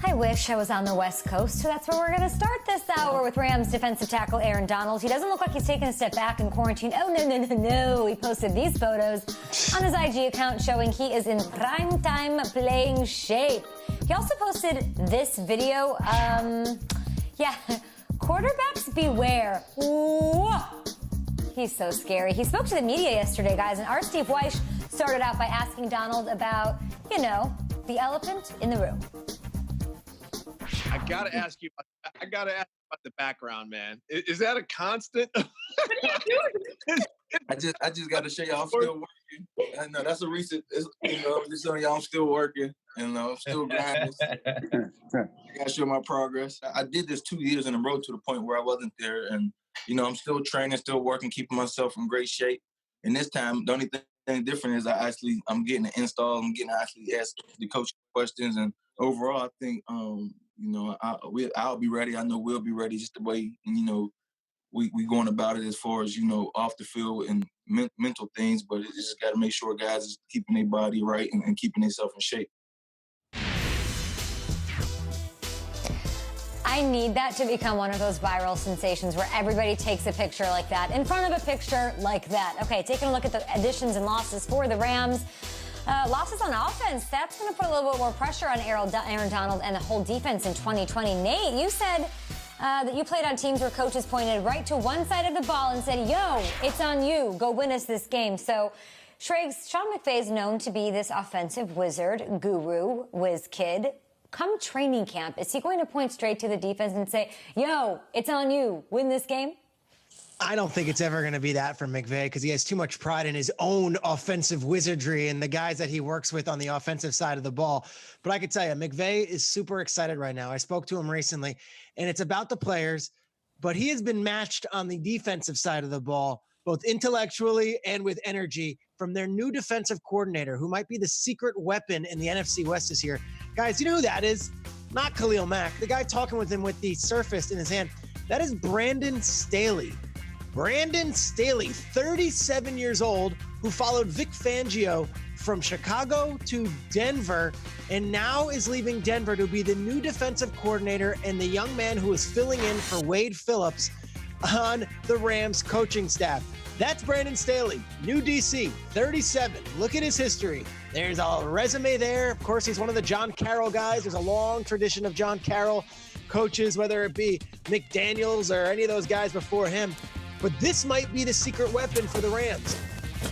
I wish I was on the West Coast, so that's where we're going to start this hour with Rams defensive tackle Aaron Donald. He doesn't look like he's taken a step back in quarantine. Oh, no. He posted these photos on his IG account showing he is in prime time playing shape. He also posted this video. Quarterbacks beware. Whoa. He's so scary. He spoke to the media yesterday, guys, and our Steve Weish started out by asking Donald about, the elephant in the room. I gotta ask you about the background, man. Is that a constant? I just got to show y'all I'm still working. I know that's a recent. Just showing y'all I'm still working and I'm still grinding. I got to show my progress. I did this 2 years in a row to the point where I wasn't there, and I'm still training, still working, keeping myself in great shape. And this time, the only thing different is I'm getting an install. I'm getting to actually ask the coach questions, and overall, I think I'll be ready. I know we'll be ready. Just the way we going about it as far as off the field and mental things, but it just got to make sure guys is keeping their body right and keeping themselves in shape. I need that to become one of those viral sensations where everybody takes a picture like that in front of a picture like that. Okay, taking a look at the additions and losses for the Rams. Losses on offense, that's going to put a little bit more pressure on Aaron Donald and the whole defense in 2020. Nate, you said that you played on teams where coaches pointed right to one side of the ball and said, yo, it's on you. Go win us this game. So, Sean McVay is known to be this offensive wizard, guru, whiz kid. Come training camp, is he going to point straight to the defense and say, yo, it's on you, win this game? I don't think it's ever going to be that for McVay because he has too much pride in his own offensive wizardry and the guys that he works with on the offensive side of the ball. But I could tell you, McVay is super excited right now. I spoke to him recently, and it's about the players, but he has been matched on the defensive side of the ball, both intellectually and with energy, from their new defensive coordinator, who might be the secret weapon in the NFC West this year. Guys, you know who that is? Not Khalil Mack. The guy talking with him with the Surface in his hand. That is Brandon Staley. Brandon Staley, 37 years old, who followed Vic Fangio from Chicago to Denver, and now is leaving Denver to be the new defensive coordinator and the young man who is filling in for Wade Phillips on the Rams coaching staff. That's Brandon Staley, new DC, 37. Look at his history. There's a resume there. Of course, he's one of the John Carroll guys. There's a long tradition of John Carroll coaches, whether it be McDaniels or any of those guys before him. But this might be the secret weapon for the Rams.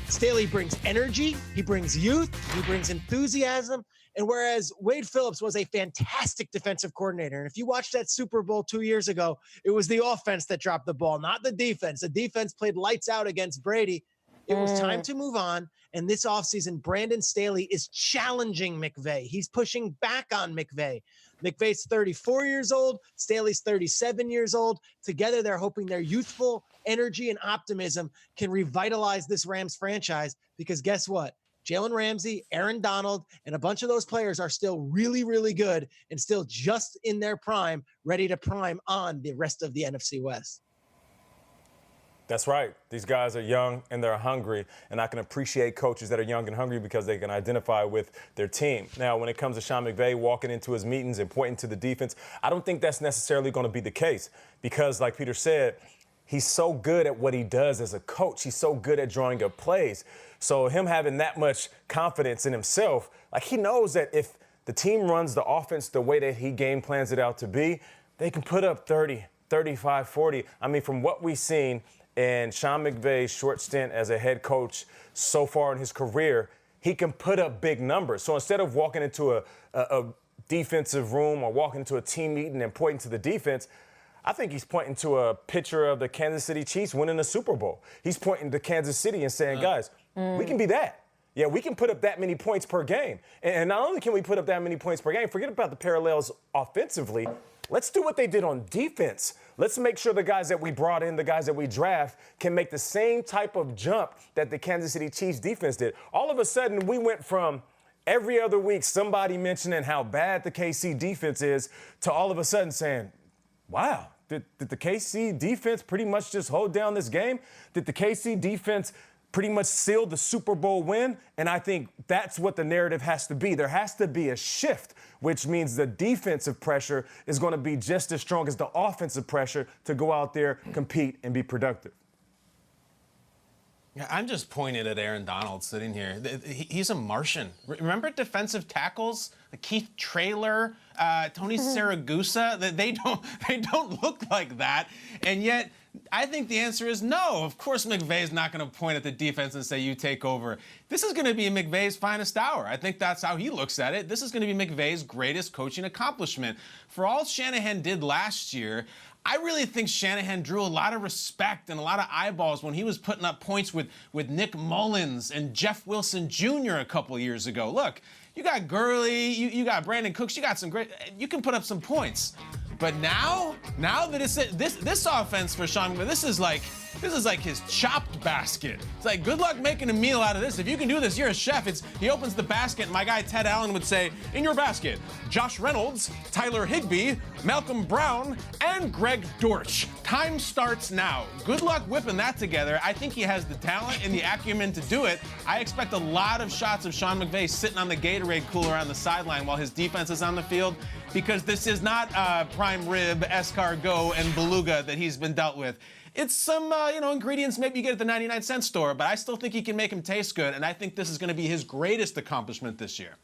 Staley brings energy, he brings youth, he brings enthusiasm. And whereas Wade Phillips was a fantastic defensive coordinator, and if you watched that Super Bowl 2 years ago, it was the offense that dropped the ball, not the defense. The defense played lights out against Brady. It was time to move on. And this offseason, Brandon Staley is challenging McVay. He's pushing back on McVay. McVay's 34 years old. Staley's 37 years old. Together, they're hoping their youthful energy and optimism can revitalize this Rams franchise, because guess what? Jalen Ramsey, Aaron Donald, and a bunch of those players are still really, really good and still just in their prime, ready to prime on the rest of the NFC West. That's right. These guys are young and they're hungry, and I can appreciate coaches that are young and hungry because they can identify with their team. Now, when it comes to Sean McVay walking into his meetings and pointing to the defense, I don't think that's necessarily going to be the case because, like Peter said, he's so good at what he does as a coach. He's so good at drawing up plays. So him having that much confidence in himself, like he knows that if the team runs the offense the way that he game plans it out to be, they can put up 30, 35, 40. I mean, from what we've seen in Sean McVay's short stint as a head coach so far in his career, he can put up big numbers. So instead of walking into a defensive room or walking into a team meeting and pointing to the defense, I think he's pointing to a picture of the Kansas City Chiefs winning the Super Bowl. He's pointing to Kansas City and saying, guys, we can be that. Yeah, we can put up that many points per game. And not only can we put up that many points per game, forget about the parallels offensively. Let's do what they did on defense. Let's make sure the guys that we brought in, the guys that we draft, can make the same type of jump that the Kansas City Chiefs defense did. All of a sudden, we went from every other week somebody mentioning how bad the KC defense is to all of a sudden saying, wow, did the KC defense pretty much just hold down this game? Did the KC defense pretty much sealed the Super Bowl win, and I think that's what the narrative has to be. There has to be a shift, which means the defensive pressure is going to be just as strong as the offensive pressure to go out there, compete, and be productive. Yeah, I'm just pointed at Aaron Donald sitting here. He's a Martian. Remember defensive tackles? Keith Traylor, Tony Saragusa? They don't look like that. And yet, I think the answer is no. Of course, McVay's not going to point at the defense and say, you take over. This is going to be McVay's finest hour. I think that's how he looks at it. This is going to be McVay's greatest coaching accomplishment. For all Shanahan did last year, I really think Shanahan drew a lot of respect and a lot of eyeballs when he was putting up points with Nick Mullins and Jeff Wilson Jr. a couple years ago. Look, you got Gurley, you got Brandon Cooks, you got some great, you can put up some points. But now that it's this offense for Sean McVay, this is like his chopped basket. It's like, good luck making a meal out of this. If you can do this, you're a chef. He opens the basket, and my guy Ted Allen would say, in your basket, Josh Reynolds, Tyler Higbee, Malcolm Brown, and Greg Dortch. Time starts now. Good luck whipping that together. I think he has the talent and the acumen to do it. I expect a lot of shots of Sean McVay sitting on the Gatorade cooler on the sideline while his defense is on the field, because this is not prime rib, escargot, and beluga that he's been dealt with. It's some, ingredients maybe you get at the 99-cent store, but I still think he can make them taste good, and I think this is going to be his greatest accomplishment this year.